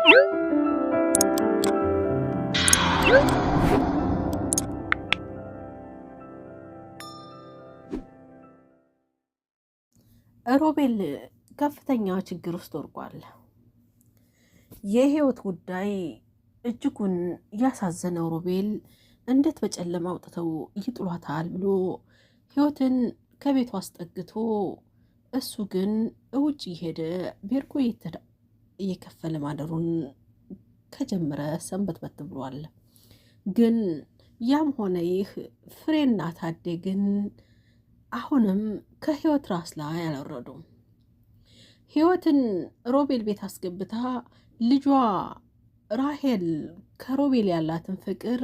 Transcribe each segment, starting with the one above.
ሮቤል ከፍተኛ ችግር ውስጥ ወርቋል። የህይወት ጉዳይ እጅጉን ያሳዘነው ሮቤል እንዴት በጨለማ አውጥተው ይጥሏታል ብሎ ህይወትን ከቤቱ አስጠግቶ እሱ ግን ውጭ እየሄደ ቤርጎ እየከፈለ ማደሩን ከጀመረ ሰንበትበት ብሏል። ግን ያም ሆነ ይህ ፍሬና ታዴ ግን አሁንም ከህይወት ራስ ላይ አልወረዱም። ህይወትን ሮቤል ቤት አስገብታ ልጇ ራሄል ከሮቤል ያላትን ፍቅር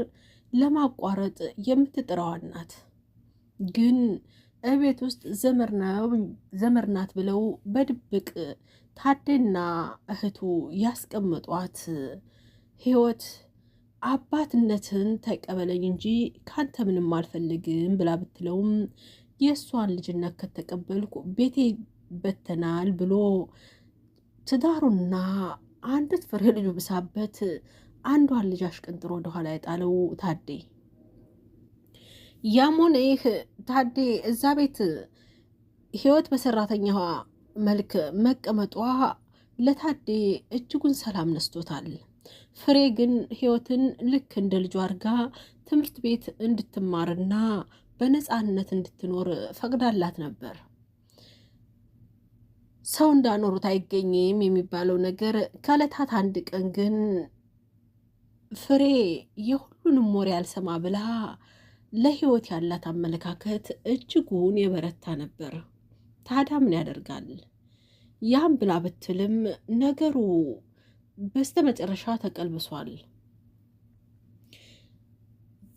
ለማቋረጥ የምትጥረዋ ናት። ግን እቤት ውስጥ ዘመድ ናት ብለው በድብቅ ታዴና እህቱ ያስቀመጧት ህይወት አባትነትን ተቀበለኝ እንጂ ካንተ ምንም አልፈልግም ብላ ብትለውም የእሷን ልጅነት ከተቀበልኩ ቤቴ በተናል ብሎ ትዳሩና አንዲት ፍሬ ልጁ ብሳበት አንዷን ልጅ አሽቀንጥሮ ወደኋላ የጣለው ታዴ። ያም ሆነ ይህ ታዴ እዛ ቤት ህይወት በሰራተኛዋ መልክ መቀመጧ ለታዴ እጅጉን ሰላም ነስቶታል። ፍሬ ግን ህይወትን ልክ እንደ ልጇ አድርጋ ትምህርት ቤት እንድትማርና በነፃነት እንድትኖር ፈቅዳላት ነበር። ሰው እንዳኖሩት አይገኝም የሚባለው ነገር ከዕለታት አንድ ቀን ግን ፍሬ የሁሉንም ወሬ አልሰማ ብላ ለህይወት ያላት አመለካከት እጅጉን የበረታ ነበር። ታዲያ ምን ያደርጋል? ያም ብላ ብትልም ነገሩ በስተመጨረሻ ተቀልብሷል።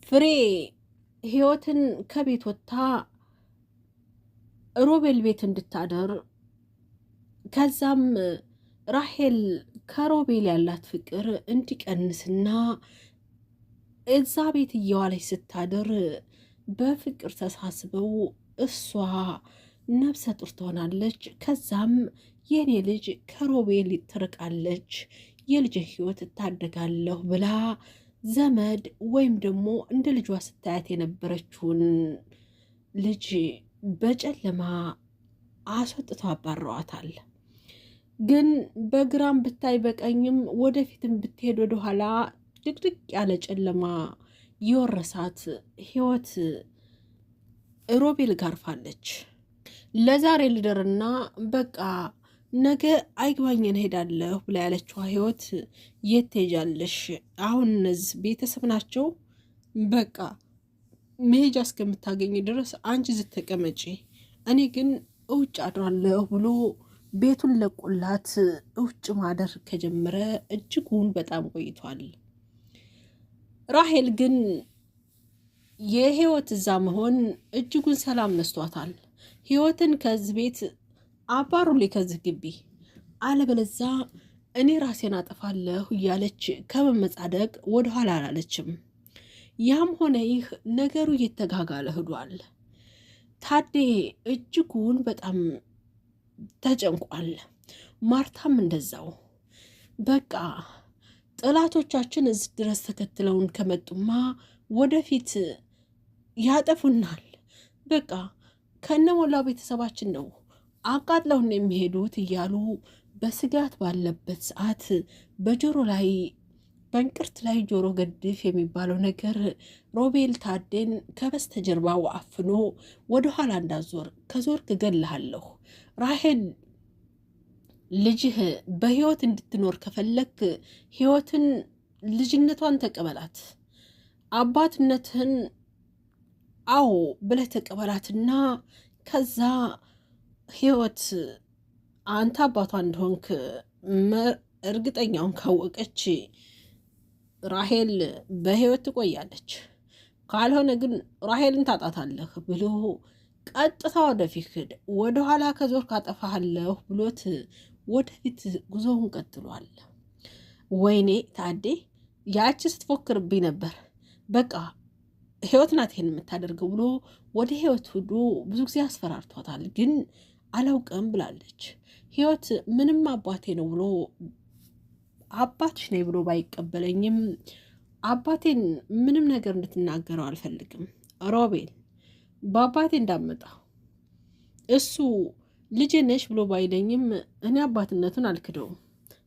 ፍሬ ህይወትን ከቤት ወጥታ ሮቤል ቤት እንድታደር ከዛም ራሄል ከሮቤል ያላት ፍቅር እንዲቀንስና እዛ ቤት እየዋለች ስታድር በፍቅር ተሳስበው እሷ ነፍሰ ጡር ትሆናለች። ከዛም የኔ ልጅ ከሮቤል ትርቃለች፣ የልጅን ህይወት እታደጋለሁ ብላ ዘመድ ወይም ደግሞ እንደ ልጇ ስታያት የነበረችውን ልጅ በጨለማ አስወጥተው አባረዋታል። ግን በግራም ብታይ በቀኝም ወደፊትም ብትሄድ ወደኋላ ድቅድቅ ያለ ጨለማ የወረሳት ህይወት ሮቤል ጋርፋለች። ለዛሬ ልደርና በቃ ነገ አይግባኝን ሄዳለሁ ብላ ያለችዋ ህይወት የት ትሄጃለሽ? አሁን እነዚህ ቤተሰብ ናቸው። በቃ መሄጃ እስከምታገኝ ድረስ አንቺ ዝተቀመጪ፣ እኔ ግን እውጭ አድራለሁ ብሎ ቤቱን ለቆላት እውጭ ማደር ከጀመረ እጅጉን በጣም ቆይቷል። ራሄል ግን የህይወት እዛ መሆን እጅጉን ሰላም ነስቷታል። ህይወትን ከዚህ ቤት አባሩልኝ ከዚህ ግቢ፣ አለበለዛ እኔ ራሴን አጠፋለሁ እያለች ከመመጻደቅ ወደኋላ አላለችም። ያም ሆነ ይህ ነገሩ እየተጋጋለ ሂዷል። ታዴ እጅጉን በጣም ተጨንቋል። ማርታም እንደዛው። በቃ ጠላቶቻችን እዚህ ድረስ ተከትለውን ከመጡማ ወደፊት ያጠፉናል። በቃ ከነሞላው ቤተሰባችን ነው አቃጥለውን የሚሄዱት እያሉ በስጋት ባለበት ሰዓት በጆሮ ላይ በእንቅርት ላይ ጆሮ ገድፍ የሚባለው ነገር ሮቤል ታዴን ከበስተጀርባው አፍኖ ወደኋላ እንዳዞር፣ ከዞርክ እገልሃለሁ፣ ራሄል ልጅህ በህይወት እንድትኖር ከፈለክ ህይወትን ልጅነቷን ተቀበላት፣ አባትነትህን አዎ ብለህ ተቀበላትና ከዛ ህይወት አንተ አባቷ እንደሆንክ እርግጠኛውን ካወቀች ራሄል በህይወት ትቆያለች፣ ካልሆነ ግን ራሄልን ታጣታለህ ብሎ ቀጥታ ወደፊት ሂድ፣ ወደኋላ ከዞር ካጠፋሃለሁ ብሎት ወደፊት ጉዞውን ቀጥሏል። ወይኔ ታዴ ያቺ ስትፎክርብኝ ነበር፣ በቃ ህይወት ናት ይሄን የምታደርገው ብሎ ወደ ህይወት ሂዶ ብዙ ጊዜ አስፈራርቷታል። ግን አላውቅም ብላለች። ህይወት ምንም አባቴ ነው ብሎ አባትሽ ነኝ ብሎ ባይቀበለኝም አባቴን ምንም ነገር እንድትናገረው አልፈልግም። ሮቤል በአባቴ እንዳመጣ እሱ ልጄ ነሽ ብሎ ባይለኝም እኔ አባትነቱን አልክደውም።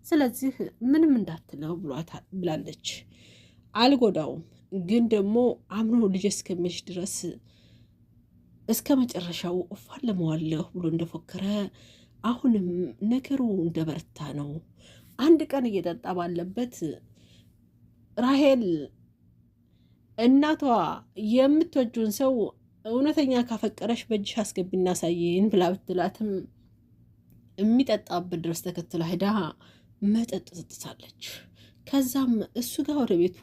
ስለዚህ ምንም እንዳትለው ብላለች። አልጎዳውም፣ ግን ደግሞ አምኖ ልጄ እስከሚልሽ ድረስ እስከ መጨረሻው እፋለመዋለሁ ብሎ እንደፎከረ አሁንም ነገሩ እንደበረታ ነው። አንድ ቀን እየጠጣ ባለበት ራሄል እናቷ የምትወጁን ሰው እውነተኛ ካፈቀረሽ በእጅሽ አስገቢና ሳይን ብላ ብትላትም የሚጠጣበት ድረስ ተከትላ ሄዳ መጠጥ ጠጥታለች። ከዛም እሱ ጋር ወደ ቤቱ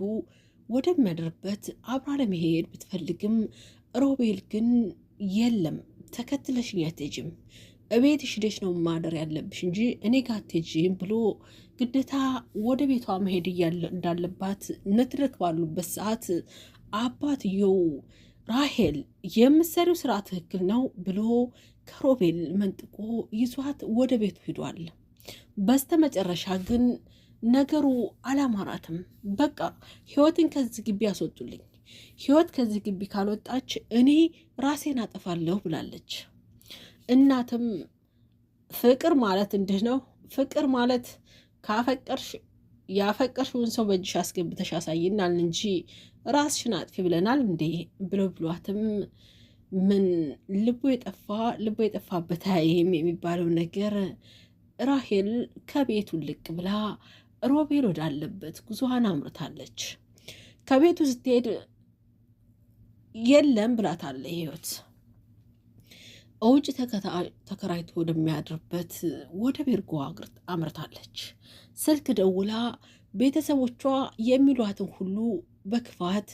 ወደሚያድርበት አብራ ለመሄድ ብትፈልግም ሮቤል ግን የለም ተከትለሽኝ አትሄጂም፣ እቤትሽ ሄደሽ ነው ማደር ያለብሽ እንጂ እኔ ጋር አትሄጂም ብሎ ግዴታ ወደ ቤቷ መሄድ እንዳለባት ንትርክ ባሉበት ሰዓት አባትየው ራሄል የምትሰሪው ስራ ትክክል ነው ብሎ ከሮቤል መንጥቆ ይዟት ወደ ቤቱ ሂዷል። በስተመጨረሻ ግን ነገሩ አላማራትም። በቃ ህይወትን ከዚህ ግቢ ያስወጡልኝ፣ ህይወት ከዚህ ግቢ ካልወጣች እኔ ራሴን አጠፋለሁ ብላለች። እናትም ፍቅር ማለት እንዲህ ነው፣ ፍቅር ማለት ካፈቀርሽ ያፈቀርሽውን ሰው በእጅሽ አስገብተሽ ያሳይናል እንጂ ራስሽን አጥፊ ብለናል እንዴ ብሎ ብሏትም ምን ልቦ የጠፋበት አይም የሚባለው ነገር ራሄል ከቤቱ ልቅ ብላ ሮቤል ወዳለበት ጉዞዋን አምርታለች። ከቤቱ ስትሄድ የለም ብላታለ ህይወት ውጭ ተከራይቶ ወደሚያድርበት ወደ ቤርጎ አምርታለች። ስልክ ደውላ ቤተሰቦቿ የሚሏትን ሁሉ በክፋት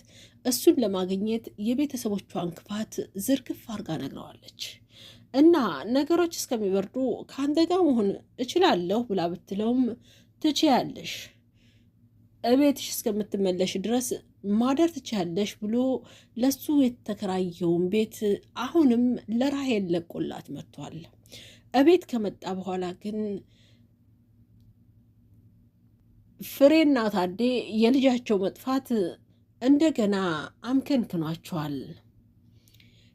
እሱን ለማግኘት የቤተሰቦቿን ክፋት ዝርግፍ አርጋ ነግረዋለች። እና ነገሮች እስከሚበርዱ ከአንተ ጋር መሆን እችላለሁ ብላ ብትለውም ትችያለሽ፣ እቤትሽ እስከምትመለሽ ድረስ ማደር ትችያለሽ ብሎ ለሱ የተከራየውን ቤት አሁንም ለራሄል ለቆላት መጥቷል። እቤት ከመጣ በኋላ ግን ፍሬና ታዴ የልጃቸው መጥፋት እንደገና አምከንክኗቸዋል።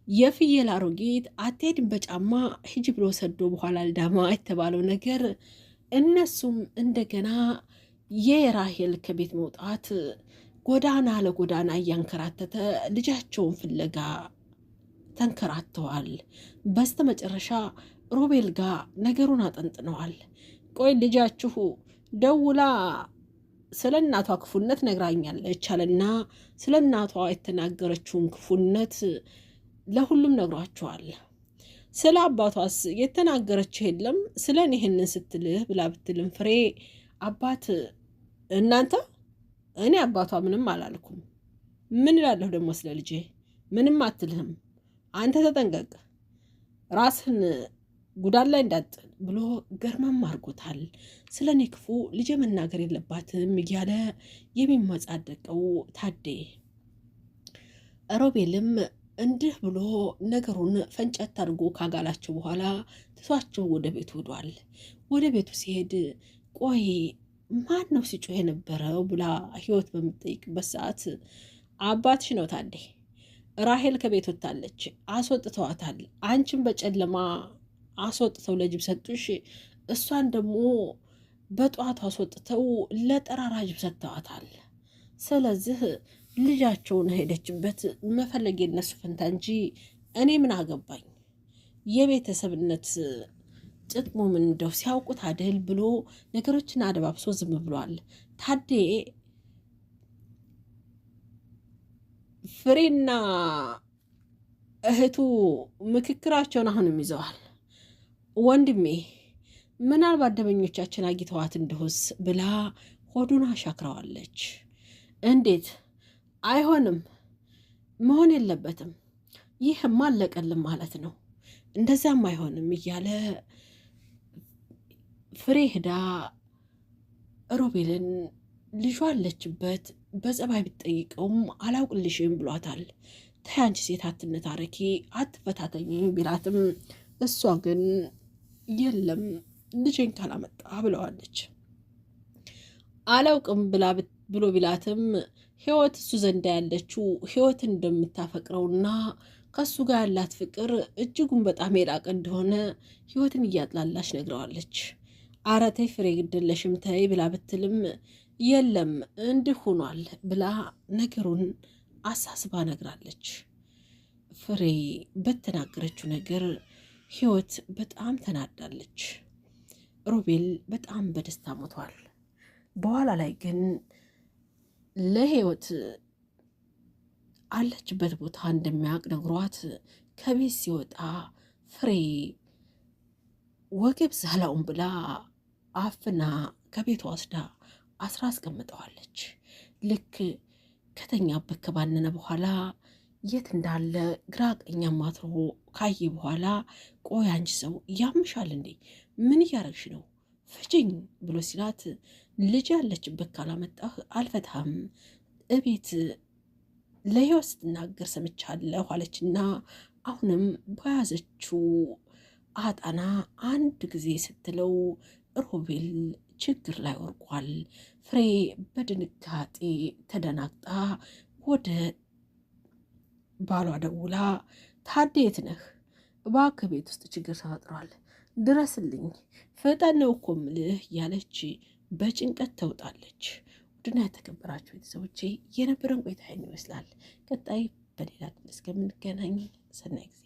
የፍየል አሮጊት አትሄድም በጫማ ሂጅ ብሎ ሰዶ በኋላ ልዳማ የተባለው ነገር እነሱም እንደገና የራሄል ከቤት መውጣት ጎዳና ለጎዳና እያንከራተተ ልጃቸውን ፍለጋ ተንከራተዋል። በስተመጨረሻ ሮቤል ጋር ነገሩን አጠንጥነዋል። ቆይ ልጃችሁ ደውላ ስለ እናቷ ክፉነት ነግራኛለች አለና ስለ እናቷ የተናገረችውን ክፉነት ለሁሉም ነግሯቸዋል። ስለ አባቷስ የተናገረችው የለም ስለ እኔ ይህንን ስትልህ ብላ ብትልም ፍሬ አባት እናንተ እኔ አባቷ ምንም አላልኩም፣ ምን እላለሁ ደግሞ ስለ ልጄ ምንም አትልህም፣ አንተ ተጠንቀቅ፣ ራስህን ጉዳት ላይ እንዳጥል ብሎ ገርመም አድርጎታል። ስለ እኔ ክፉ ልጄ መናገር የለባትም እያለ የሚመጻደቀው ታዴ ሮቤልም እንዲህ ብሎ ነገሩን ፈንጨት አድርጎ ካጋላቸው በኋላ ትቷቸው ወደ ቤቱ ሄዷል። ወደ ቤቱ ሲሄድ ቆይ ማን ነው ሲጮህ የነበረው ብላ ህይወት በምትጠይቅበት ሰዓት አባትሽ ነው ታዴ፣ ራሄል ከቤት ወጥታለች፣ አስወጥተዋታል። አንቺን በጨለማ አስወጥተው ለጅብ ሰጡሽ፣ እሷን ደግሞ በጠዋቱ አስወጥተው ለጠራራ ጅብ ሰጥተዋታል። ስለዚህ ልጃቸውን ሄደችበት መፈለግ የነሱ ፈንታ እንጂ እኔ ምን አገባኝ፣ የቤተሰብነት ጥቅሙ ምን እንደው ሲያውቁት አደል ብሎ ነገሮችን አደባብሶ ዝም ብሏል። ታዴ ፍሬና እህቱ ምክክራቸውን አሁንም ይዘዋል። ወንድሜ ምናልባት ደመኞቻችን አግኝተዋት እንደሆስ ብላ ሆዱን አሻክረዋለች። እንዴት አይሆንም፣ መሆን የለበትም፣ ይህም አለቀልም ማለት ነው፣ እንደዛም አይሆንም እያለ ፍሬ ሄዳ ሮቤልን ልጇ አለችበት በጸባይ ብትጠይቀውም አላውቅልሽም ብሏታል። ተያንቺ ሴት አትነታረኪ አትፈታተኝ ቢላትም እሷ ግን የለም ልጄን ካላመጣ ብለዋለች። አላውቅም ብሎ ቢላትም ህይወት እሱ ዘንዳ ያለችው ህይወትን እንደምታፈቅረውና ከሱ ጋር ያላት ፍቅር እጅጉን በጣም የላቀ እንደሆነ ህይወትን እያጥላላች ነግረዋለች። ኧረ ተይ ፍሬ ግድለሽም ተይ ብላ ብትልም የለም እንዲህ ሆኗል ብላ ነገሩን አሳስባ ነግራለች። ፍሬ በተናገረችው ነገር ህይወት በጣም ተናዳለች። ሮቤል በጣም በደስታ ሞቷል። በኋላ ላይ ግን ለህይወት አለችበት ቦታ እንደሚያውቅ ነግሯት ከቤት ሲወጣ ፍሬ ወገብ ዛላውን ብላ አፍና ከቤቷ ወስዳ አስራ አስቀምጠዋለች። ልክ ከተኛበት ከባነነ በኋላ የት እንዳለ ግራ ቀኝ አማትሮ ካየ በኋላ ቆይ አንቺ ሰው ያምሻል እንዴ? ምን እያረግሽ ነው? ፍጅኝ ብሎ ሲላት ልጅ ያለችበት ካላመጣህ አልፈታህም፣ እቤት ለህይወት ስትናገር ሰምቻለሁ አለችና አሁንም በያዘችው አጣና አንድ ጊዜ ስትለው ሮቤል ችግር ላይ ወርቋል። ፍሬ በድንጋጤ ተደናግጣ ወደ ባሏ ደውላ ታዴ የት ነህ? እባክህ ቤት ውስጥ ችግር ተፈጥሯል፣ ድረስልኝ፣ ፍጠን ነው እኮ የምልህ እያለች በጭንቀት ተውጣለች። ውድና የተከበራችሁ ቤተሰቦቼ የነበረን ቆይታ ይህን ይመስላል። ቀጣይ በሌላ ክፍል እስከምንገናኝ ሰናይ ጊዜ